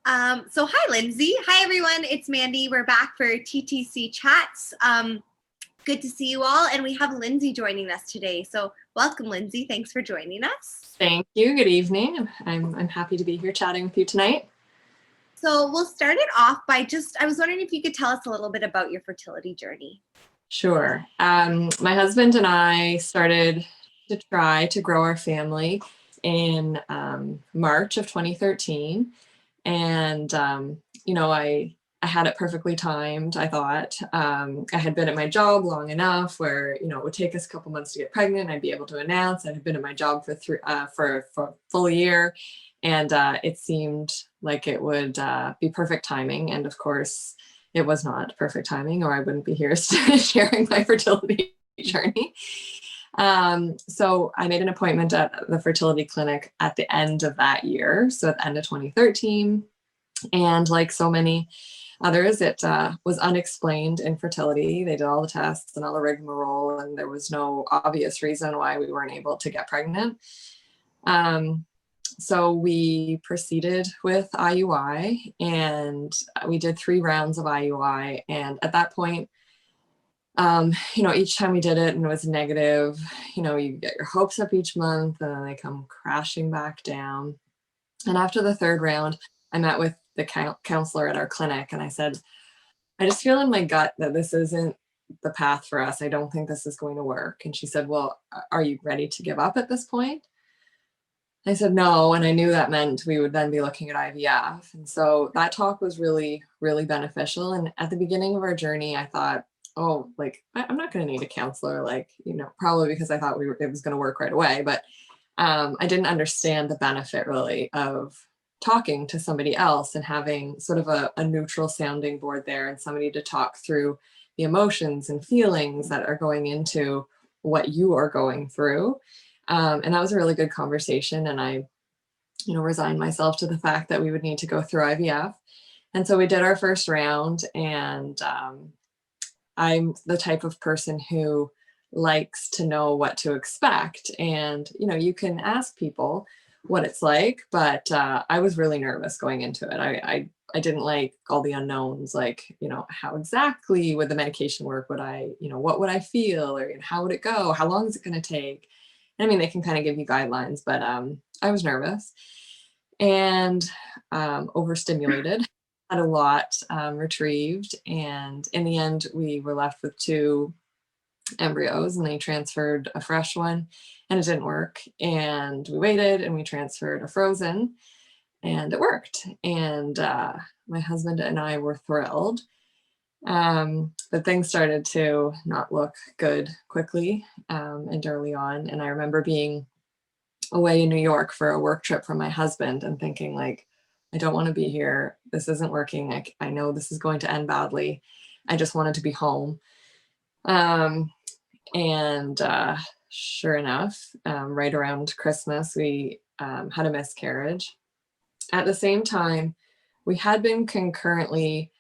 So hi, Lyndsey. Hi, everyone. It's Mandy. We're back for TTC Chats. Good to see you all. And we have Lyndsey joining us today. So welcome, Lyndsey. Thanks for joining us. Thank you. Good evening. I'm happy to be here chatting with you tonight. So we'll start it off by I was wondering if you could tell us a little bit about your fertility journey. Sure. My husband and I started to try to grow our family in March of 2013. And, I had it perfectly timed, I thought. I had been at my job long enough where, it would take us a couple months to get pregnant. I'd be able to announce. I had been at my job for a full year. And it seemed like it would be perfect timing. And of course, it was not perfect timing, or I wouldn't be here sharing my fertility journey. So I made an appointment at the fertility clinic at the end of that year, so at the end of 2013. And like so many others, it was unexplained infertility. They did all the tests and all the rigmarole, and there was no obvious reason why we weren't able to get pregnant. So we proceeded with IUI, and we did 3 rounds of IUI. And at that point, each time we did it and it was negative, you get your hopes up each month and then they come crashing back down. And after the 3rd round, I met with the counselor at our clinic and I said, I just feel in my gut that this isn't the path for us. I don't think this is going to work. And she said, well, are you ready to give up at this point? I said no, and I knew that meant we would then be looking at IVF. And so that talk was really, really beneficial. And at the beginning of our journey, I thought, oh, I'm not going to need a counselor, probably because I thought it was going to work right away. But I didn't understand the benefit really of talking to somebody else and having sort of a neutral sounding board there and somebody to talk through the emotions and feelings that are going into what you are going through. And that was a really good conversation. And I, resigned myself to the fact that we would need to go through IVF. And so we did our first round. And I'm the type of person who likes to know what to expect. And, you can ask people what it's like, but I was really nervous going into it. I didn't like all the unknowns, how exactly would the medication work? Would I, what would I feel? Or how would it go? How long is it going to take? I mean, they can kind of give you guidelines, but I was nervous and overstimulated, had a lot retrieved. And in the end, we were left with 2 embryos and they transferred a fresh one and it didn't work. And we waited and we transferred a frozen and it worked. And my husband and I were thrilled. But things started to not look good quickly and early on. And I remember being away in New York for a work trip from my husband and thinking I don't want to be here. This isn't working. I know this is going to end badly. I just wanted to be home. And sure enough, right around Christmas, we had a miscarriage. At the same time, we had been concurrently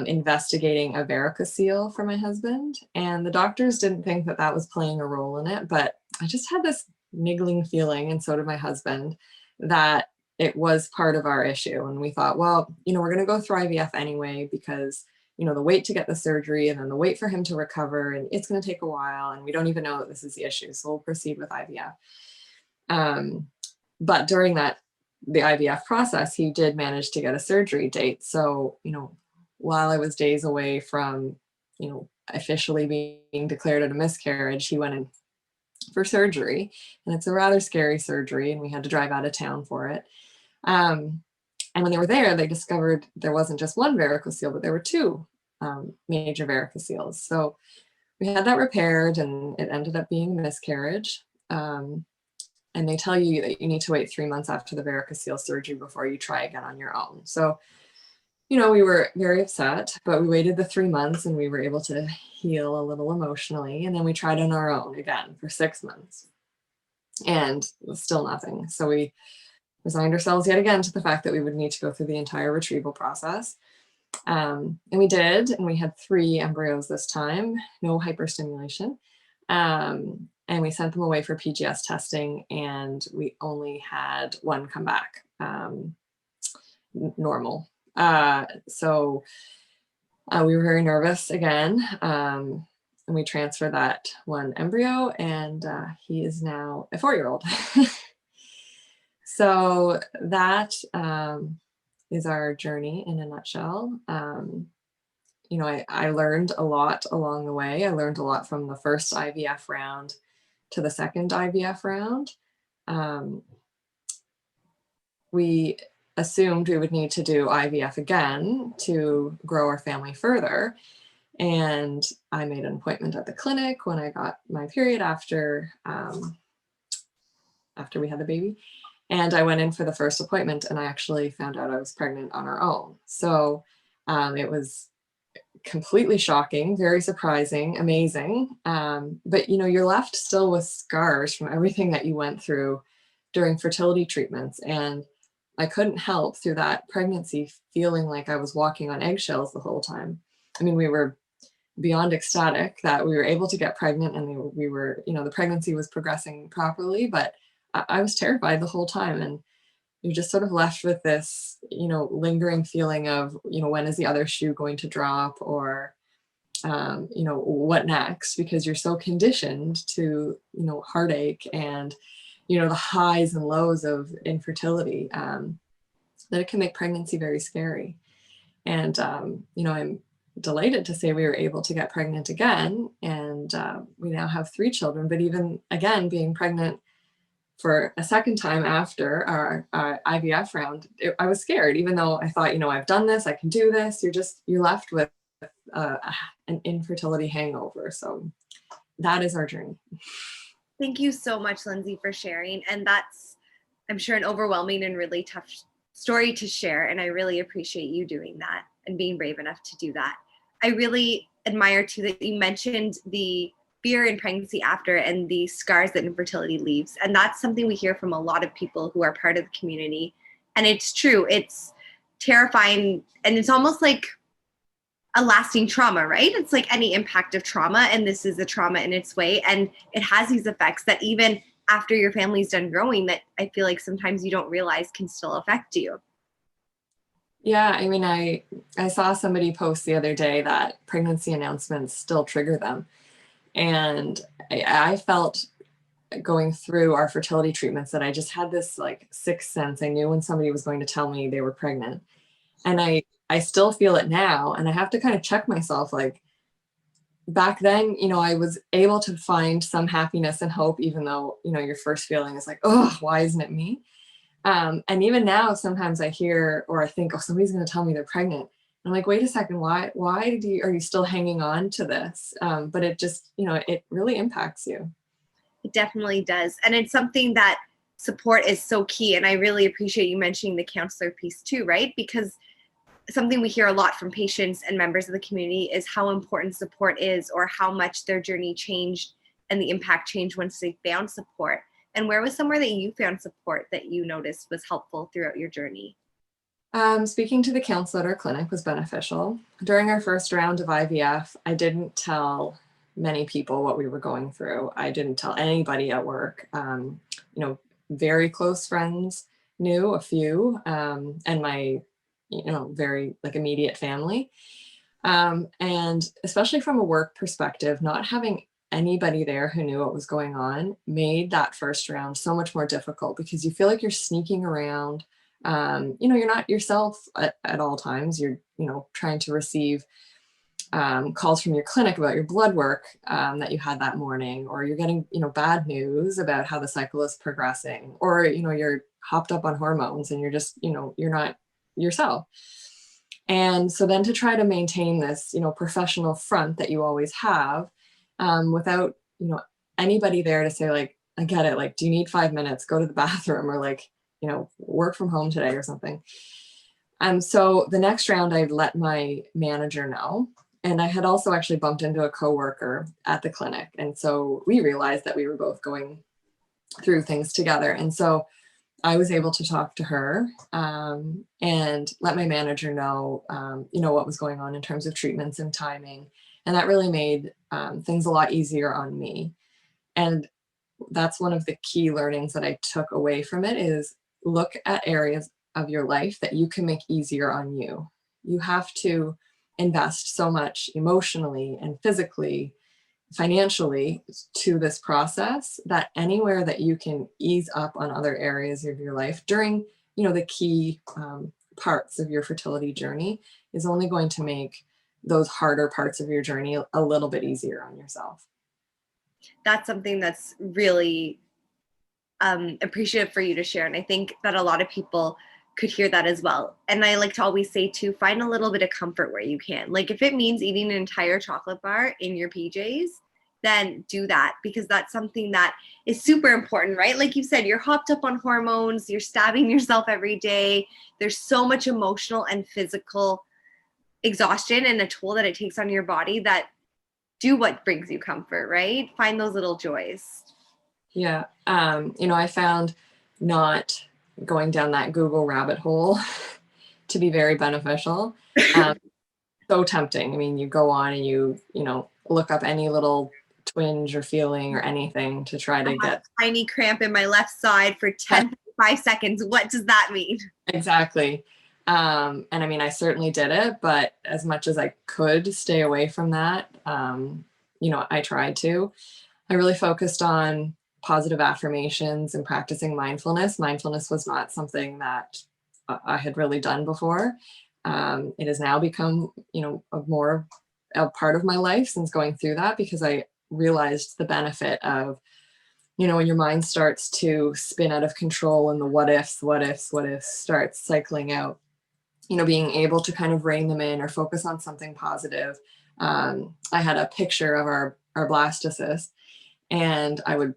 investigating a varicocele for my husband. And the doctors didn't think that was playing a role in it, but I just had this niggling feeling, and so did my husband, that it was part of our issue. And we thought, well, we're going to go through IVF anyway, because, the wait to get the surgery and then the wait for him to recover, and it's going to take a while. And we don't even know that this is the issue. So we'll proceed with IVF. But during the IVF process, he did manage to get a surgery date. So, while I was days away from, officially being declared a miscarriage, he went in for surgery, and it's a rather scary surgery, and we had to drive out of town for it. And when they were there, they discovered there wasn't just one varicocele, but there were 2 major varicoceles. So we had that repaired, and it ended up being a miscarriage. And they tell you that you need to wait 3 months after the varicocele surgery before you try again on your own. So, we were very upset, but we waited the 3 months and we were able to heal a little emotionally. And then we tried on our own again for 6 months and still nothing. So we resigned ourselves yet again to the fact that we would need to go through the entire retrieval process. And we did, and we had 3 embryos this time, no hyperstimulation. And we sent them away for PGS testing, and we only had 1 come back. normal. So we were very nervous again. And we transferred that one embryo, and he is now a 4-year-old. So that is our journey in a nutshell. You know, I learned a lot along the way. I learned a lot from the first IVF round to the second IVF round. We assumed we would need to do IVF again to grow our family further. And I made an appointment at the clinic when I got my period after we had the baby. And I went in for the first appointment, and I actually found out I was pregnant on our own. So it was completely shocking, very surprising, amazing. But you know, you're left still with scars from everything that you went through during fertility treatments. And I couldn't help through that pregnancy feeling like I was walking on eggshells the whole time. I mean, we were beyond ecstatic that we were able to get pregnant, and we were, you know, the pregnancy was progressing properly, but I was terrified the whole time. And you're just sort of left with this, you know, lingering feeling of, you know, when is the other shoe going to drop, or, you know, what next? Because you're so conditioned to, you know, heartache and, you know, the highs and lows of infertility, that it can make pregnancy very scary. And, you know, I'm delighted to say we were able to get pregnant again. And we now have 3 children, but even again, being pregnant for a second time after our IVF round, I was scared, even though I thought, you know, I've done this, I can do this. You're left with an infertility hangover. So that is our journey. Thank you so much, Lyndsey, for sharing. And that's, I'm sure, an overwhelming and really tough story to share. And I really appreciate you doing that and being brave enough to do that. I really admire too that you mentioned the fear in pregnancy after and the scars that infertility leaves. And that's something we hear from a lot of people who are part of the community. And it's true, it's terrifying. And it's almost like a lasting trauma, right? It's like any impact of trauma. And this is a trauma in its way. And it has these effects that even after your family's done growing, that I feel like sometimes you don't realize can still affect you. Yeah, I mean, I saw somebody post the other day that pregnancy announcements still trigger them. And I felt going through our fertility treatments that I just had this like sixth sense. I knew when somebody was going to tell me they were pregnant. And I still feel it now. And I have to kind of check myself, like, back then, you know, I was able to find some happiness and hope, even though, you know, your first feeling is like, oh, why isn't it me? And even now, sometimes I hear or I think, oh, somebody's going to tell me they're pregnant. I'm like, wait a second, why are you still hanging on to this? But it just, you know, it really impacts you. It definitely does. And it's something that support is so key. And I really appreciate you mentioning the counselor piece too, right? Because something we hear a lot from patients and members of the community is how important support is, or how much their journey changed and the impact changed once they found support. And where was somewhere that you found support that you noticed was helpful throughout your journey? Speaking to the counselor at our clinic was beneficial. During our first round of IVF, I didn't tell many people what we were going through. I didn't tell anybody at work. You know, very close friends knew, a few, and my, you know, very like immediate family. And especially from a work perspective, not having anybody there who knew what was going on made that first round so much more difficult, because you feel like you're sneaking around. You know, you're not yourself at all times. You're, you know, trying to receive calls from your clinic about your blood work that you had that morning, or you're getting, you know, bad news about how the cycle is progressing, or, you know, you're hopped up on hormones and you're just, you know, you're not yourself. And so then to try to maintain this, you know, professional front that you always have, without, you know, anybody there to say, like, I get it, like, do you need 5 minutes, go to the bathroom, or like, you know, work from home today or something. So the next round I let my manager know. And I had also actually bumped into a coworker at the clinic. And so we realized that we were both going through things together. And so I was able to talk to her and let my manager know, you know, what was going on in terms of treatments and timing. And that really made things a lot easier on me. And that's one of the key learnings that I took away from it, is look at areas of your life that you can make easier on you. You have to invest so much emotionally and physically, financially to this process, that anywhere that you can ease up on other areas of your life during, the key parts of your fertility journey is only going to make those harder parts of your journey a little bit easier on yourself. That's something that's really appreciative for you to share. And I think that a lot of people could hear that as well. And I like to always say to find a little bit of comfort where you can. Like if it means eating an entire chocolate bar in your PJs, then do that, because that's something that is super important, right? Like you said, you're hopped up on hormones, you're stabbing yourself every day. There's so much emotional and physical exhaustion and a toll that it takes on your body, that do what brings you comfort, right? Find those little joys. Yeah. I found not going down that Google rabbit hole to be very beneficial. So tempting. I mean, you go on and you look up any little twinge or feeling or anything to try to get a tiny cramp in my left side for 5 seconds. What does that mean? Exactly. And I mean, I certainly did it, but as much as I could stay away from that, I tried to. I really focused on positive affirmations and practicing mindfulness. Mindfulness was not something that I had really done before. It has now become, a part of my life since going through that, because I realized the benefit of, when your mind starts to spin out of control and the what ifs starts cycling out, being able to kind of rein them in or focus on something positive. I had a picture of our blastocyst, and I would,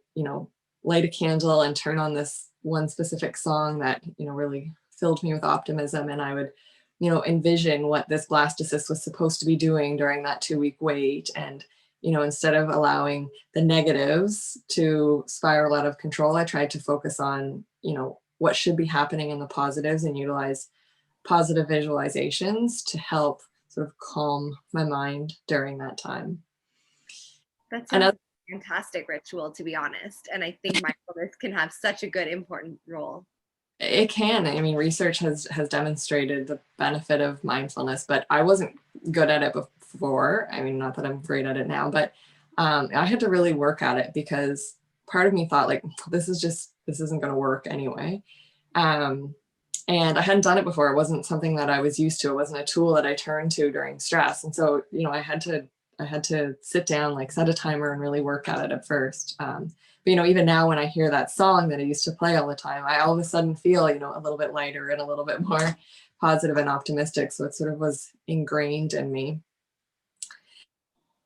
light a candle and turn on this one specific song that, really filled me with optimism. And I would, envision what this blastocyst was supposed to be doing during that 2-week wait. And, instead of allowing the negatives to spiral out of control, I tried to focus on, what should be happening in the positives and utilize positive visualizations to help sort of calm my mind during that time. That's a fantastic ritual, to be honest. And I think mindfulness can have such a good, important role. It can. I mean, research has demonstrated the benefit of mindfulness, but I wasn't good at it before. I mean, not that I'm great at it now, but I had to really work at it, because part of me thought like, this isn't going to work anyway. And I hadn't done it before. It wasn't something that I was used to. It wasn't a tool that I turned to during stress. And so, I had to sit down, like set a timer and really work at it at first. But, even now when I hear that song that I used to play all the time, I all of a sudden feel, a little bit lighter and a little bit more positive and optimistic. So it sort of was ingrained in me.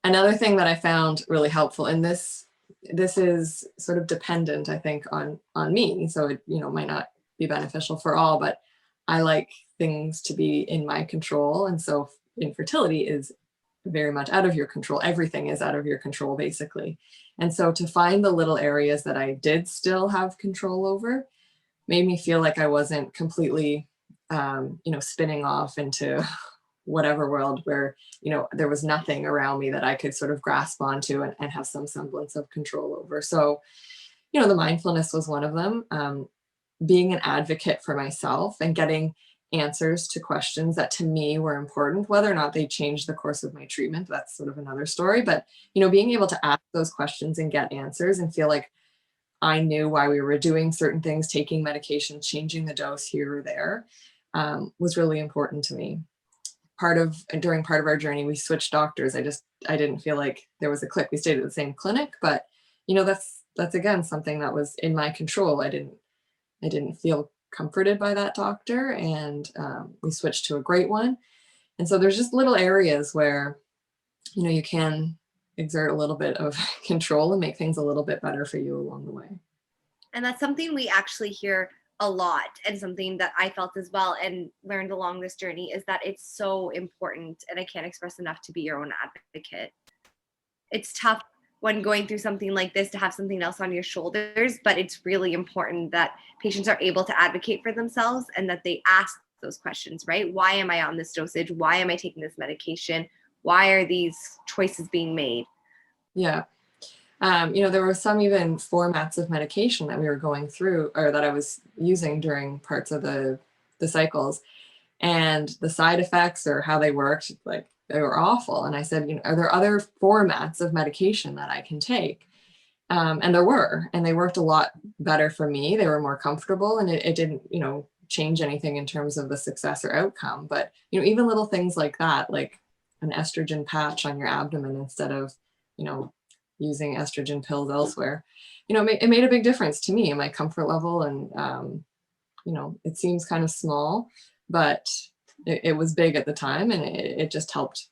Another thing that I found really helpful, and this is sort of dependent, I think, on me. So it, might not be beneficial for all, but I like things to be in my control. And so infertility is very much out of your control. Everything is out of your control, basically. And so to find the little areas that I did still have control over made me feel like I wasn't completely, spinning off into whatever world where, there was nothing around me that I could sort of grasp onto and have some semblance of control over. So, the mindfulness was one of them. Being an advocate for myself and getting answers to questions that to me were important, whether or not they changed the course of my treatment, that's sort of another story. But, being able to ask those questions and get answers and feel like I knew why we were doing certain things, taking medications, changing the dose here or there, was really important to me. During part of our journey, we switched doctors. I didn't feel like there was a click. We stayed at the same clinic, but that's again something that was in my control. I didn't feel comforted by that doctor, and we switched to a great one. And so there's just little areas where you can exert a little bit of control and make things a little bit better for you along the way. And that's something we actually hear a lot, and something that I felt as well and learned along this journey is that it's so important, and I can't express enough, to be your own advocate. It's tough when going through something like this to have something else on your shoulders, but it's really important that patients are able to advocate for themselves and that they ask those questions, right? Why am I on this dosage? Why am I taking this medication? Why are these choices being made? Yeah. There were some even formats of medication that we were going through, or that I was using during parts of the the cycles, and the side effects or how they worked, like they were awful. And I said, are there other formats of medication that I can take? And there were, and they worked a lot better for me. They were more comfortable, and it didn't, change anything in terms of the success or outcome. But, even little things like that, like an estrogen patch on your abdomen instead of, using estrogen pills elsewhere, it made a big difference to me and my comfort level. And, it seems kind of small, but it was big at the time, and it just helped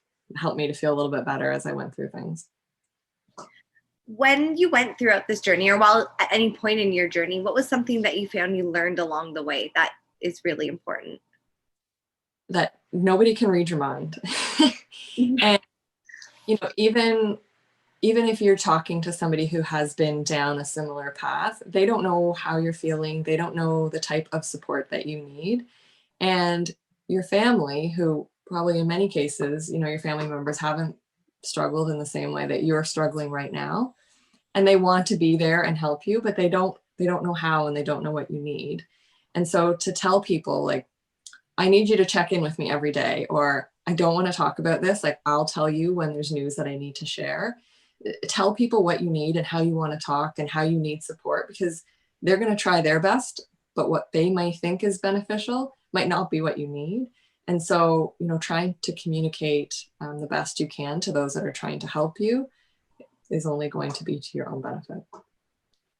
me to feel a little bit better as I went through things. When you went throughout this journey, or while at any point in your journey, what was something that you found you learned along the way that is really important? That nobody can read your mind. And, even if you're talking to somebody who has been down a similar path, they don't know how you're feeling. They don't know the type of support that you need. And your family, who probably in many cases, your family members haven't struggled in the same way that you're struggling right now, and they want to be there and help you, but they don't know how, and they don't know what you need. And so to tell people, like, I need you to check in with me every day, or I don't want to talk about this, like, I'll tell you when there's news that I need to share. Tell people what you need and how you want to talk and how you need support, because they're going to try their best, but what they might think is beneficial might not be what you need. And so, trying to communicate the best you can to those that are trying to help you is only going to be to your own benefit.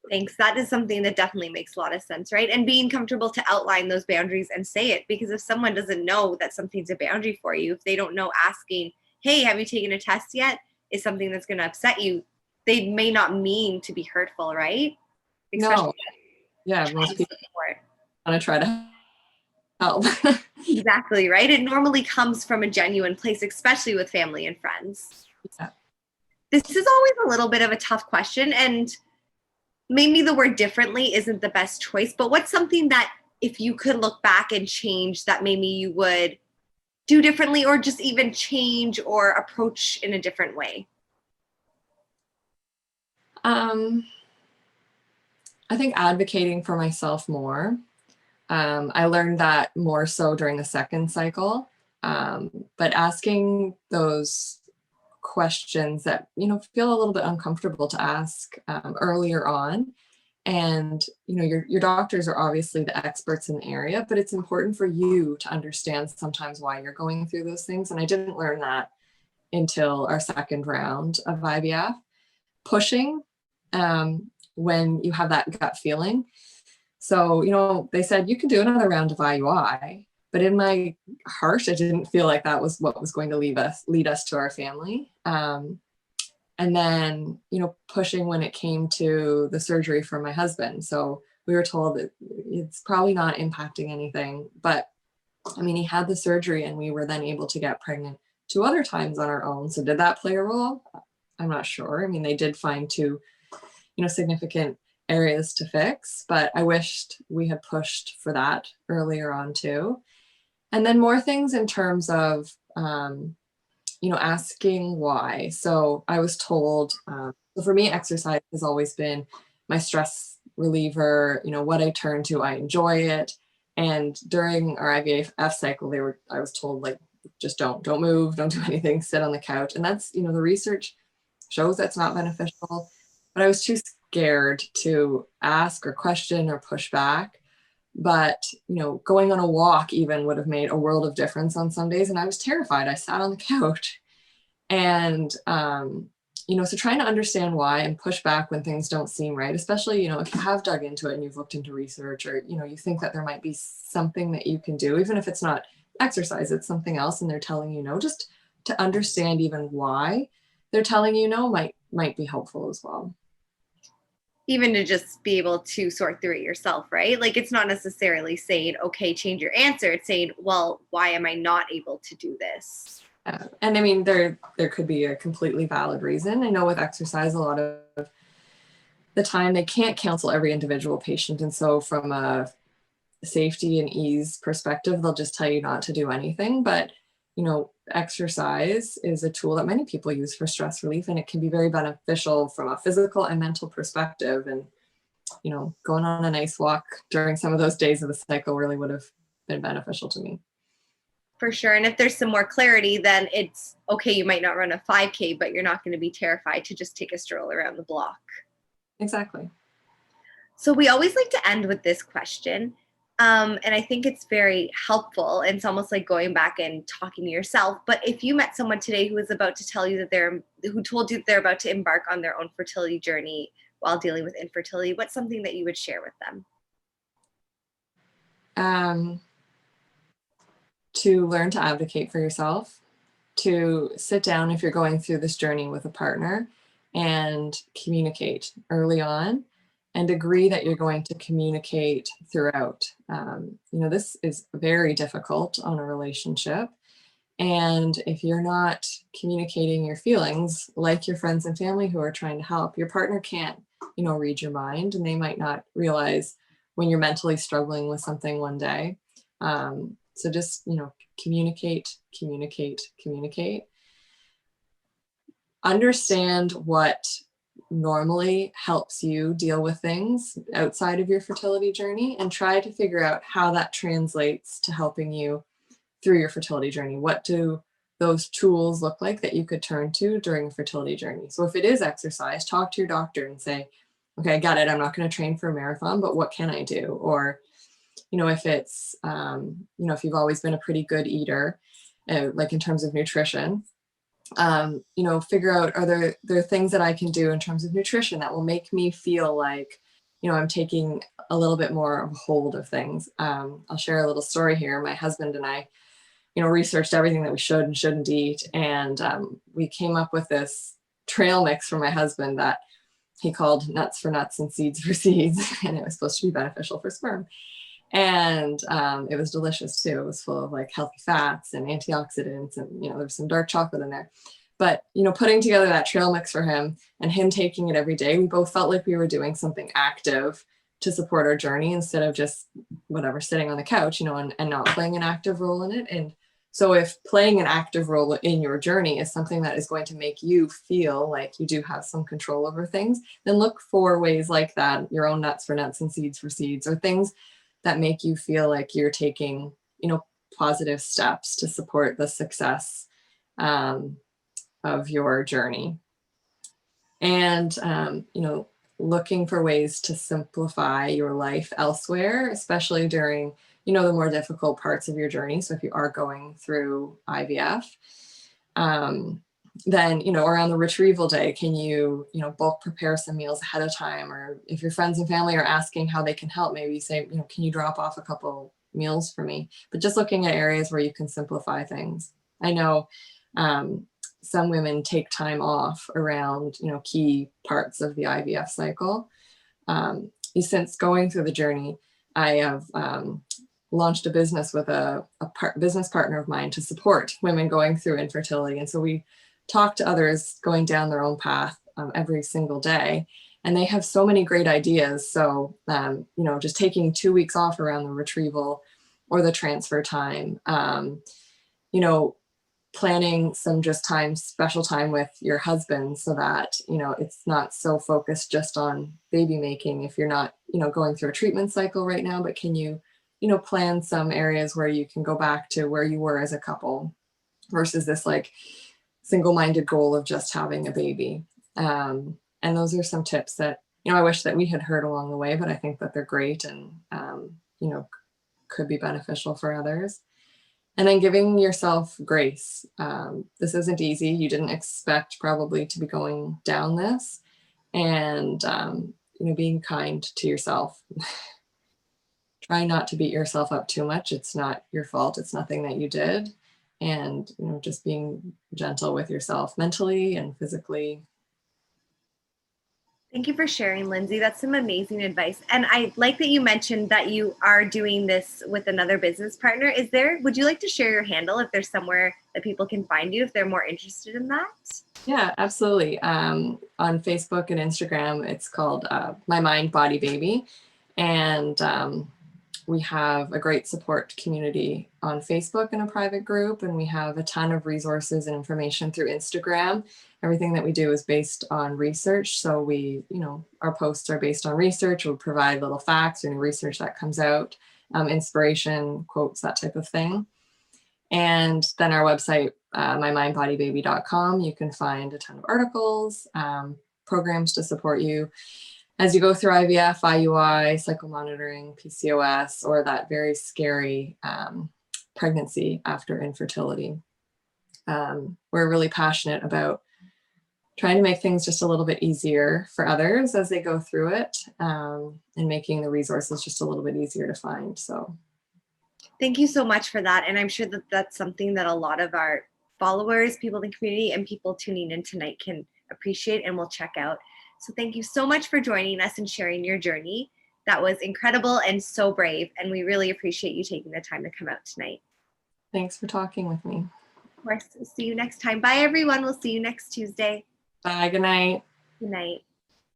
Thanks. That is something that definitely makes a lot of sense, right? And being comfortable to outline those boundaries and say it, because if someone doesn't know that something's a boundary for you, if they don't know, asking, hey, have you taken a test yet, is something that's going to upset you, they may not mean to be hurtful, right? Especially no. Yeah, most people want to try to help. Exactly, right? It normally comes from a genuine place, especially with family and friends. Yeah. This is always a little bit of a tough question, and maybe the word differently isn't the best choice, but what's something that if you could look back and change that maybe you would do differently, or just even change or approach in a different way? I think advocating for myself more. I learned that more so during the second cycle, but asking those questions that, feel a little bit uncomfortable to ask earlier on. And, your doctors are obviously the experts in the area, but it's important for you to understand sometimes why you're going through those things. And I didn't learn that until our second round of IVF. Pushing when you have that gut feeling. So, they said you can do another round of IUI, but in my heart, I didn't feel like that was what was going to lead us to our family. And then, pushing when it came to the surgery for my husband. So we were told that it's probably not impacting anything, but he had the surgery, and we were then able to get pregnant 2 other times on our own. So did that play a role? I'm not sure. They did find 2, significant areas to fix, but I wished we had pushed for that earlier on too. And then more things in terms of, asking why. So I was told, so for me, exercise has always been my stress reliever, what I turn to, I enjoy it. And during our IVF cycle, I was told, like, just don't move, don't do anything, sit on the couch. And that's, the research shows that's not beneficial, but I was too scared to ask or question or push back. But, going on a walk even would have made a world of difference on some days. And I was terrified. I sat on the couch and, so trying to understand why and push back when things don't seem right, especially, if you have dug into it and you've looked into research, or, you think that there might be something that you can do, even if it's not exercise, it's something else, and they're telling you no, just to understand even why they're telling you no might be helpful as well. Even to just be able to sort through it yourself, right? Like, it's not necessarily saying, okay, change your answer. It's saying, well, why am I not able to do this? And there could be a completely valid reason. I know with exercise, a lot of the time they can't counsel every individual patient. And so from a safety and ease perspective, they'll just tell you not to do anything. But, exercise is a tool that many people use for stress relief, and it can be very beneficial from a physical and mental perspective. And, going on a nice walk during some of those days of the cycle really would have been beneficial to me. For sure. And if there's some more clarity, then it's okay. You might not run a 5K, but you're not going to be terrified to just take a stroll around the block. Exactly. So we always like to end with this question. And I think it's very helpful. It's almost like going back and talking to yourself. But if you met someone today who was about to tell you who told you that they're about to embark on their own fertility journey while dealing with infertility, what's something that you would share with them? To learn to advocate for yourself, to sit down if you're going through this journey with a partner and communicate early on and agree that you're going to communicate throughout. This is very difficult on a relationship. And if you're not communicating your feelings, like your friends and family who are trying to help, your partner can't, read your mind, and they might not realize when you're mentally struggling with something one day. So just, communicate. Understand what normally helps you deal with things outside of your fertility journey, and try to figure out how that translates to helping you through your fertility journey. What do those tools look like that you could turn to during a fertility journey? So if it is exercise, talk to your doctor and say, okay, I got it. I'm not going to train for a marathon, but what can I do? Or if it's, if you've always been a pretty good eater, like in terms of nutrition, figure out, are there things that I can do in terms of nutrition that will make me feel like, I'm taking a little bit more of hold of things. I'll share a little story here. My husband and I, researched everything that we should and shouldn't eat. And we came up with this trail mix for my husband that he called nuts for nuts and seeds for seeds. And it was supposed to be beneficial for sperm. And it was delicious too. It was full of like healthy fats and antioxidants, and there's some dark chocolate in there. But putting together that trail mix for him and him taking it every day, we both felt like we were doing something active to support our journey instead of just sitting on the couch, and not playing an active role in it. And so if playing an active role in your journey is something that is going to make you feel like you do have some control over things, then look for ways like that, your own nuts for nuts and seeds for seeds, or things that make you feel like you're taking, positive steps to support the success of your journey. And, looking for ways to simplify your life elsewhere, especially during, the more difficult parts of your journey. So if you are going through IVF, then, around the retrieval day, can you, bulk prepare some meals ahead of time? Or if your friends and family are asking how they can help, maybe say, can you drop off a couple meals for me? But just looking at areas where you can simplify things. I know some women take time off around, key parts of the IVF cycle. Since going through the journey, I have launched a business with a business partner of mine to support women going through infertility. And so we talk to others going down their own path every single day. And they have so many great ideas. So, just taking 2 weeks off around the retrieval or the transfer time, planning some special time with your husband so that, it's not so focused just on baby making if you're not, going through a treatment cycle right now, but can you, plan some areas where you can go back to where you were as a couple versus this like single-minded goal of just having a baby. And those are some tips that, I wish that we had heard along the way, but I think that they're great and, could be beneficial for others. And then giving yourself grace. This isn't easy. You didn't expect probably to be going down this, and, being kind to yourself. Try not to beat yourself up too much. It's not your fault. It's nothing that you did. And, just being gentle with yourself mentally and physically. Thank you for sharing, Lyndsey. That's some amazing advice. And I like that you mentioned that you are doing this with another business partner. Would you like to share your handle if there's somewhere that people can find you if they're more interested in that? Yeah, absolutely. On Facebook and Instagram, it's called My Mind Body Baby. And we have a great support community on Facebook in a private group, and we have a ton of resources and information through Instagram. Everything that we do is based on research. So we, our posts are based on research. We'll provide little facts or new research that comes out. inspiration, quotes, that type of thing. And then our website, mymindbodybaby.com, you can find a ton of articles, programs to support you as you go through IVF, IUI, cycle monitoring, PCOS, or that very scary pregnancy after infertility. We're really passionate about trying to make things just a little bit easier for others as they go through it, and making the resources just a little bit easier to find. So thank you so much for that. And I'm sure that that's something that a lot of our followers, people in the community, and people tuning in tonight can appreciate and will check out. So thank you so much for joining us and sharing your journey. That was incredible and so brave. And we really appreciate you taking the time to come out tonight. thanks for talking with me. Of course, see you next time. Bye, everyone. We'll see you next Tuesday. Bye. Good night. Good night.